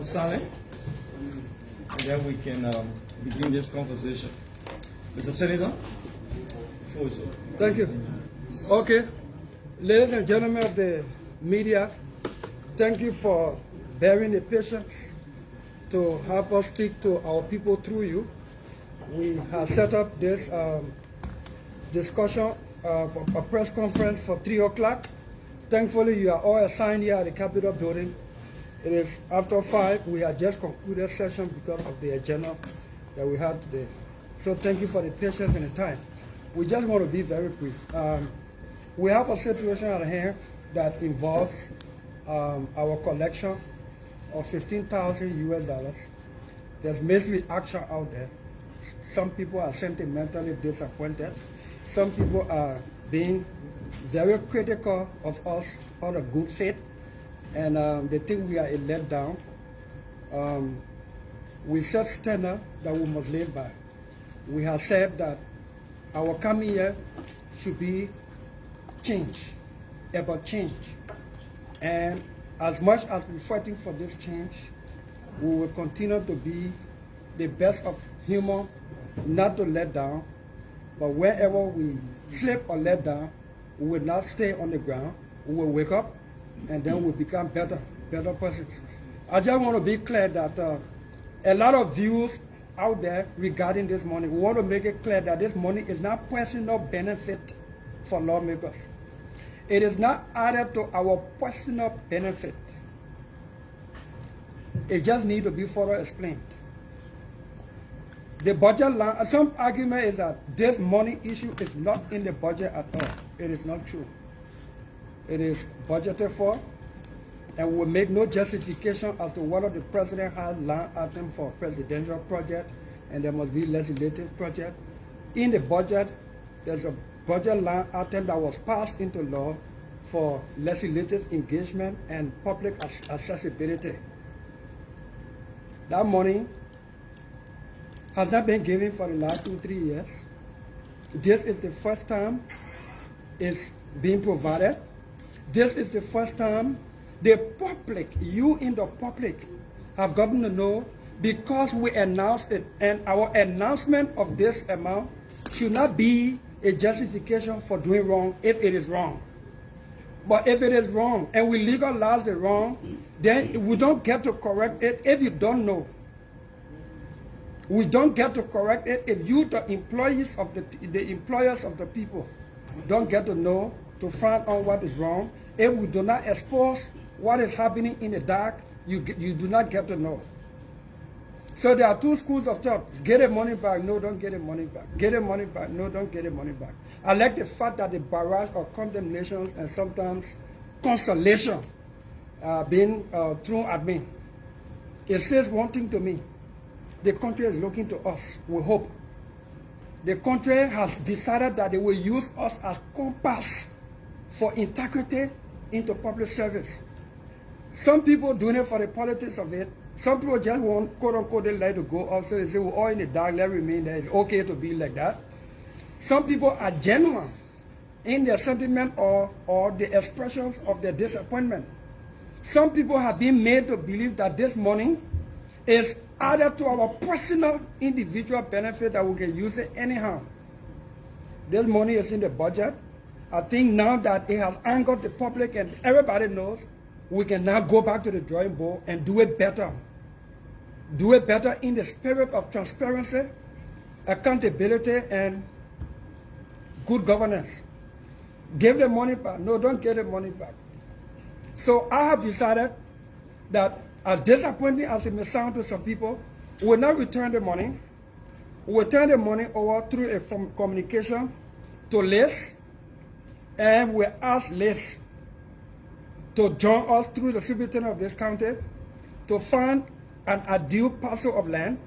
Sally, and then we can begin this conversation. Mr. Senator, before it's over. Thank you. Okay, ladies and gentlemen of the media, thank you for bearing the patience to have us speak to our people through you. We have set up this discussion for a press conference for 3 o'clock. Thankfully, you are all assigned here at the Capitol building. It is after 5. We have just concluded session because of the agenda that we had today. So thank you for the patience and the time. We just want to be very brief. We have a situation at hand that involves our collection of $15,000 US. There's misreaction out there. Some people are sentimentally disappointed. Some people are being very critical of us out of good faith. And they think we are a letdown. We set standard that we must live by. We have said that our coming year should be change, about change. And as much as we're fighting for this change, we will continue to be the best of humor, not to let down. But wherever we slip or let down, we will not stay on the ground. We will wake up, and then we become better persons. I just want to be clear that a lot of views out there regarding this money. We want to make it clear that this money is not personal benefit for lawmakers. It is not added to our personal benefit. It just needs to be further explained. The budget line, some argument is that this money issue is not in the budget at all. It is not true. It is budgeted for, and we will make no justification as to whether the president has line item for presidential project and there must be legislative project. In the budget, there's a budget line item that was passed into law for legislative engagement and public accessibility. That money has not been given for the last 2-3 years. This is the first time it's being provided. This is the first time the public, you in the public, have gotten to know because we announced it. And our announcement of this amount should not be a justification for doing wrong if it is wrong. But if it is wrong and we legalize the wrong, then we don't get to correct it if you don't know. We don't get to correct it if you, the employees of the employers of the people, don't get to know to find out what is wrong. If we do not expose what is happening in the dark, you do not get to know. So there are two schools of thought. Get the money back, no, don't get the money back. Get the money back, no, don't get the money back. I like the fact that the barrage of condemnations and sometimes consolation being thrown at me. It says one thing to me. The country is looking to us with hope. The country has decided that they will use us as compass for integrity into public service. Some people doing it for the politics of it. Some people just want, quote unquote, they like to go off, so they say, we're all in the dark, let remain there. It's okay to be like that. Some people are genuine in their sentiment or the expressions of their disappointment. Some people have been made to believe that this money is added to our personal individual benefit that we can use it anyhow. This money is in the budget. I think now that it has angered the public and everybody knows, we can now go back to the drawing board and do it better. Do it better in the spirit of transparency, accountability, and good governance. Give the money back. No, don't get the money back. So I have decided that as disappointing as it may sound to some people, we will not return the money. We will turn the money over through a communication to Liz, and we ask Liz to join us through the superintendent of this county to find an ideal parcel of land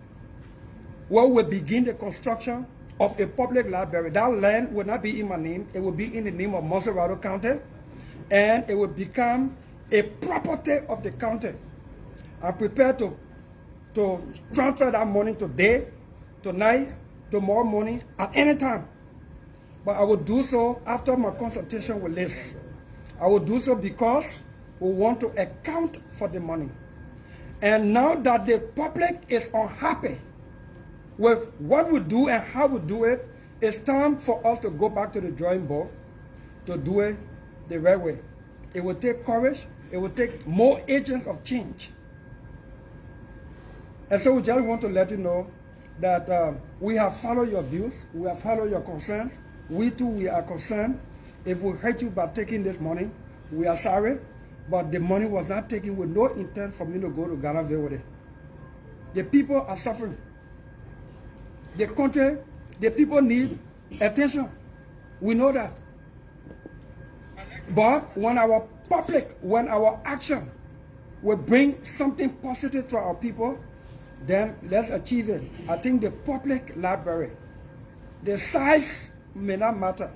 where we begin the construction of a public library. That land will not be in my name. It will be in the name of Monserrado County, and it will become a property of the county. I'm prepared to transfer that money today, tonight, tomorrow morning, at any time. But I will do so after my consultation with Liz. I will do so because we want to account for the money. And now that the public is unhappy with what we do and how we do it, it's time for us to go back to the drawing board to do it the right way. It will take courage. It will take more agents of change. And so we just want to let you know that we have followed your views. We have followed your concerns. We too, we are concerned. If we hurt you by taking this money, we are sorry. But the money was not taken with no intent for me to go to Ghanaville with it. The people are suffering. The country, the people need attention. We know that. But when our public, when our action will bring something positive to our people, then let's achieve it. I think the public library, the size may not matter,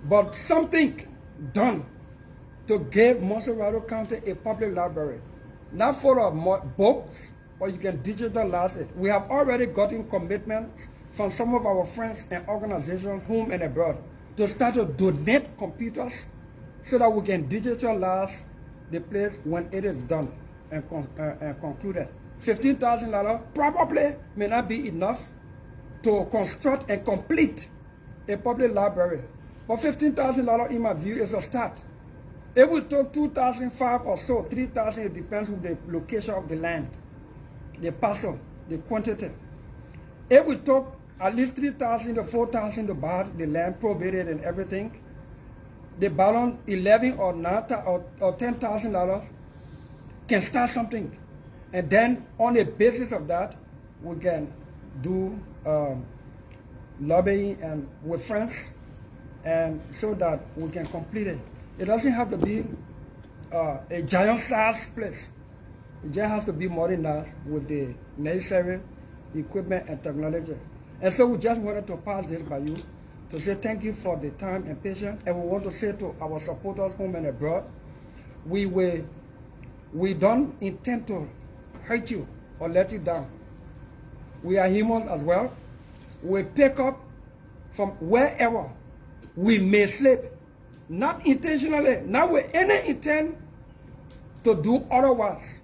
but something done to give Montserrado County a public library, not for books, or you can digitalize it. We have already gotten commitments from some of our friends and organizations, home and abroad, to start to donate computers so that we can digitalize the place when it is done and concluded. $15,000 probably may not be enough to construct and complete a public library. But $15,000 in my view is a start. If we took 2,005 or so, 3,000, it depends on the location of the land, the parcel, the quantity. If we took at least 3,000 to 4,000 to buy the land, probated and everything, the balance $11,000 or $9,000 or $10,000 can start something. And then on the basis of that, we can do lobbying and with friends, and so that we can complete it. It doesn't have to be a giant-sized place. It just has to be modernized with the necessary equipment and technology. And so we just wanted to pass this by you to say thank you for the time and patience. And we want to say to our supporters home and abroad, we don't intend to hurt you or let you down. We are humans as well. We pick up from wherever we may slip, not intentionally, not with any intent to do otherwise.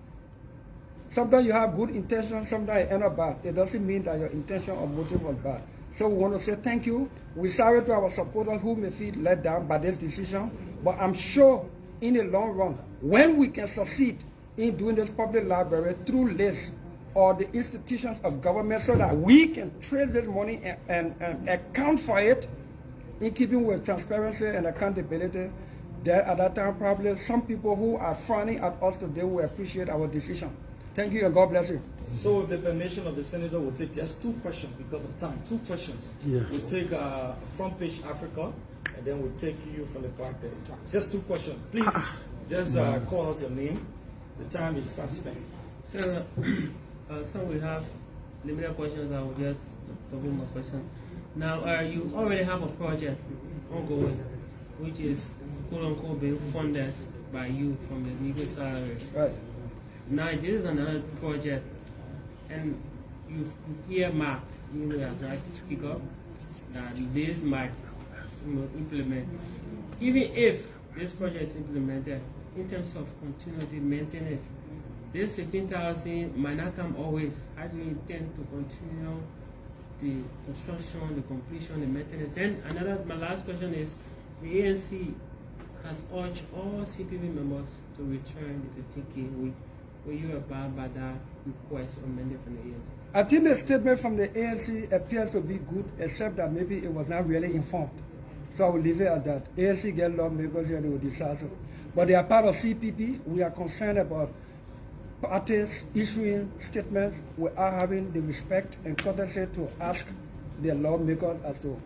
Sometimes you have good intentions, sometimes you end up bad. It doesn't mean that your intention or motive was bad. So we want to say thank you. We're sorry to our supporters who may feel let down by this decision, but I'm sure in the long run, when we can succeed in doing this public library through lists or the institutions of government so that we can trace this money and account for it in keeping with transparency and accountability, then at that time probably some people who are frowning at us today will appreciate our decision. Thank you and God bless you. So with the permission of the Senator, we'll take just 2 questions because of time. 2 questions. Yeah. We'll take Front Page Africa, and then we'll take you from the back page. Just 2 questions. Please just call us your name. The time is fast spent. So, so we have limited questions. I will just double my questions. Now, you already have a project ongoing, which is quote unquote being funded by you from the legal salary. Right. Now, this is another project, and you've earmarked, as I speak up, that this might implement. Even if this project is implemented, in terms of continuity maintenance, this 15,000 might not come always. How do you intend to continue the construction, the completion, the maintenance? Then my last question is, the ANC has urged all CPB members to return the 15K. Will you abide by that request amended from the ANC? I think the statement from the ANC appears to be good, except that maybe it was not really informed. So I will leave it at that. ANC get lawmakers and they will decide so. But they are part of CPP. We are concerned about parties issuing statements without having the respect and courtesy to ask their lawmakers as to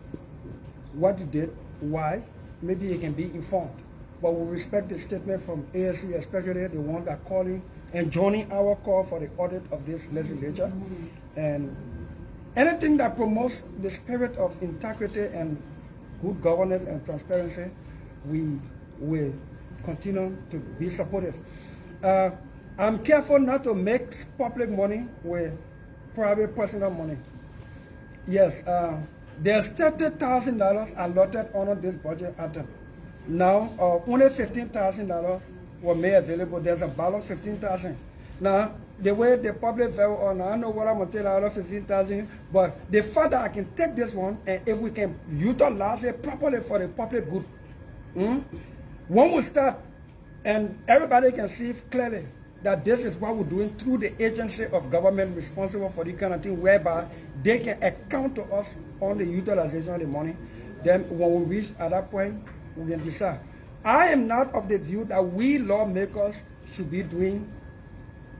what you did, why. Maybe it can be informed. But we respect the statement from ANC, especially the ones that are calling and joining our call for the audit of this legislature. And anything that promotes the spirit of integrity and good governance and transparency, we will continue to be supportive. I'm careful not to mix public money with private personal money. Yes, there's $30,000 allotted under this budget item. Now, only $15,000 were made available. There's a balance $15,000. Now, the way the public fell on, I don't know what I'm going to tell out of 15,000, but the fact that I can take this one, and if we can utilize it properly for the public good, when we start, and everybody can see clearly that this is what we're doing through the agency of government responsible for this kind of thing, whereby they can account to us on the utilization of the money. Then when we reach at that point, we can decide. I am not of the view that we lawmakers should be doing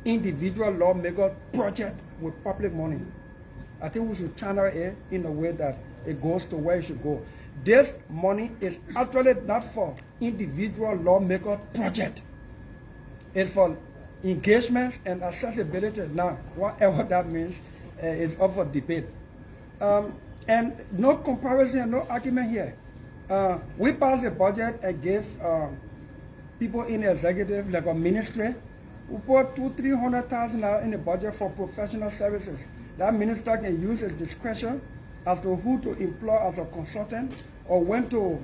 individual lawmaker project with public money. I think we should channel it in a way that it goes to where it should go. This money is actually not for individual lawmaker project. It's for engagements and accessibility. Now, whatever that means is up for debate. And no comparison, no argument here. We passed a budget and gave people in the executive, like a ministry, who put $200,000-300,000 in the budget for professional services. That minister can use his discretion as to who to employ as a consultant, or when to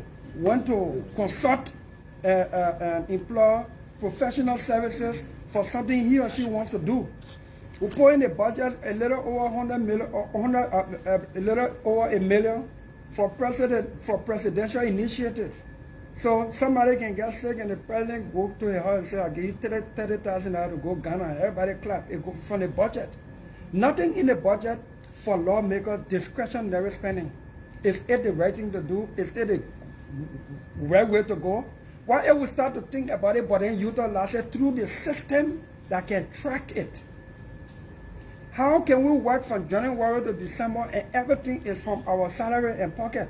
consult and employ professional services for something he or she wants to do. We put in the budget a little over 100 million, a little over $1 million for presidential initiative. So somebody can get sick and the president go to her house and say, I'll give you $30,000 to go Ghana. Everybody clap. It go from the budget. Nothing in the budget for lawmakers discretionary spending. Is it the right thing to do? Is it the right way to go? Why if we start to think about it, but then utilize it through the system that can track it? How can we work from January to December and everything is from our salary and pocket?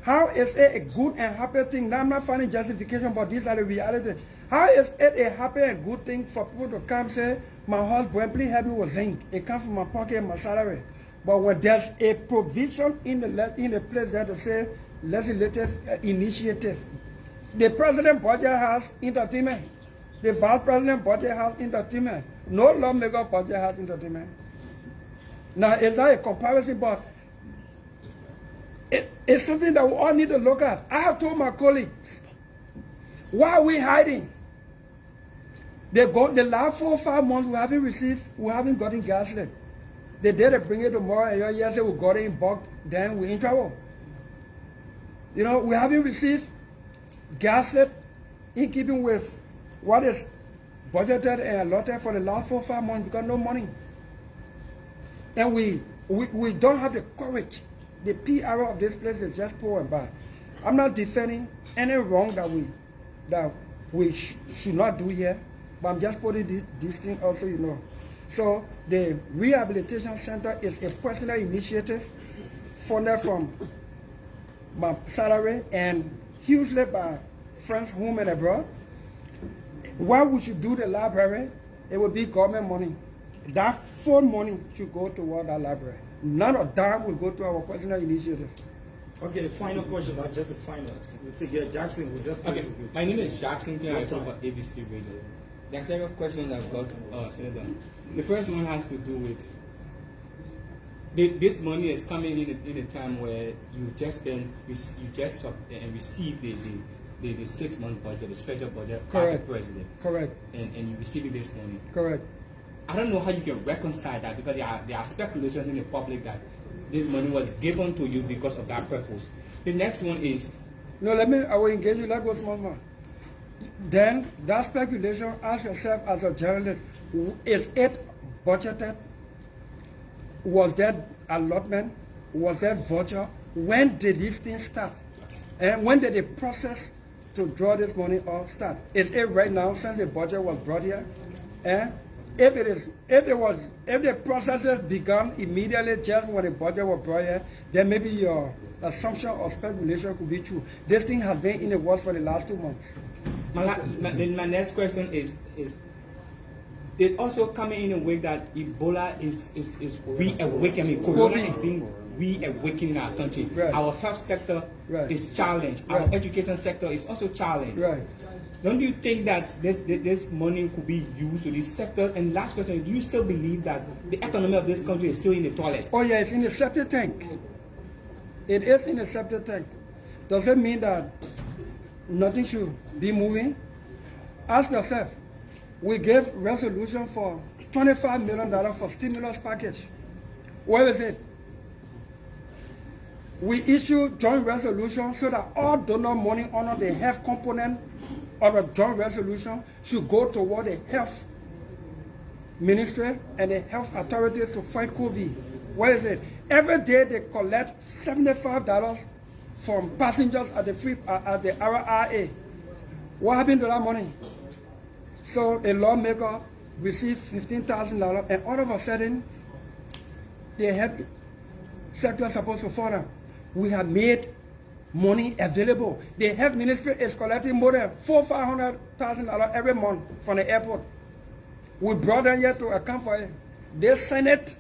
How is it a good and happy thing? Now I'm not finding justification, but these are the reality. How is it a happy and good thing for people to come say, my husband, please help me with zinc. It comes from my pocket and my salary. But when there's a provision in the place there to say legislative initiative, the president budget has entertainment. The vice president budget has entertainment. No lawmaker budget has entertainment. Now, it's not a comparison, but it's something that we all need to look at. I have told my colleagues, why are we hiding? The last 4 or 5 months we haven't gotten gas lit. The day they bring it tomorrow and yesterday we got it in bulk, then we're in trouble. You know, we haven't received gas lit in keeping with what is budgeted and allotted for the last 4 or 5 months because no money. And we don't have the courage. The PR of this place is just poor and bad. I'm not defending any wrong that we should not do here, but I'm just putting this thing also, you know. So the rehabilitation center is a personal initiative funded from my salary and hugely by friends home and abroad. Why we should do the library, it would be government money. That phone money should go toward that library. None of that will go to our personal initiative. Okay, the final question, not just the final. We'll take Jackson, we'll just okay. My name is Jackson, I talk for ABC Radio. There are several questions I've got, Senator. The first one has to do with this money is coming in a time where you just received the 6-month budget, the special budget, correct, president. Correct. And you receiving this money. Correct. I don't know how you can reconcile that because there are speculations in the public that this money was given to you because of that purpose. The next one is... No, I will engage you. Let go small more. Then that speculation, ask yourself as a journalist, is it budgeted? Was that allotment? Was that voucher? When did these things start? And when did the process to draw this money all start? Is it right now since the budget was brought here? If the processes began immediately just when the budget was brought here, then maybe your assumption or speculation could be true. This thing has been in the works for the last 2 months. My next question is it also coming in a way that Ebola is reawakening. I mean, Corona is being reawakened in our country. Right. Our health sector is challenged. Right. Our education sector is also challenged. Right. Don't you think that this money could be used to this sector? And last question, do you still believe that the economy of this country is still in the toilet? Oh yeah, it's in the septic tank. It is in the septic tank. Does it mean that nothing should be moving? Ask yourself, We gave resolution for $25 million for stimulus package. Where is it? We issue joint resolution so that all donor money under the health component of the joint resolution should go toward the health ministry and the health authorities to fight COVID. Where is it? Every day they collect $75 from passengers at the RRA. What happened to that money? So a lawmaker received $15,000, and all of a sudden, the health sector is supposed to further. We have made money available. The health ministry is collecting more than $400,000 every month from the airport. We brought them here to account for it. The Senate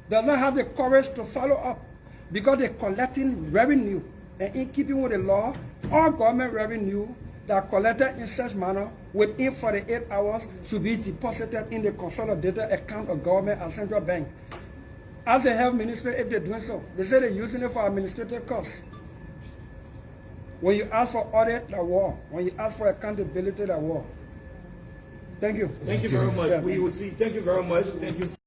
does not have the courage to follow up because they're collecting revenue. And in keeping with the law, all government revenue that are collected in such manner within 48 hours should be deposited in the consolidated account of government and central bank. As a health ministry, if they're doing so, they say they're using it for administrative costs. When you ask for audit, the war. When you ask for accountability, the war. Thank you. Thank you very much. Yeah. We will see. Thank you very much. Thank you.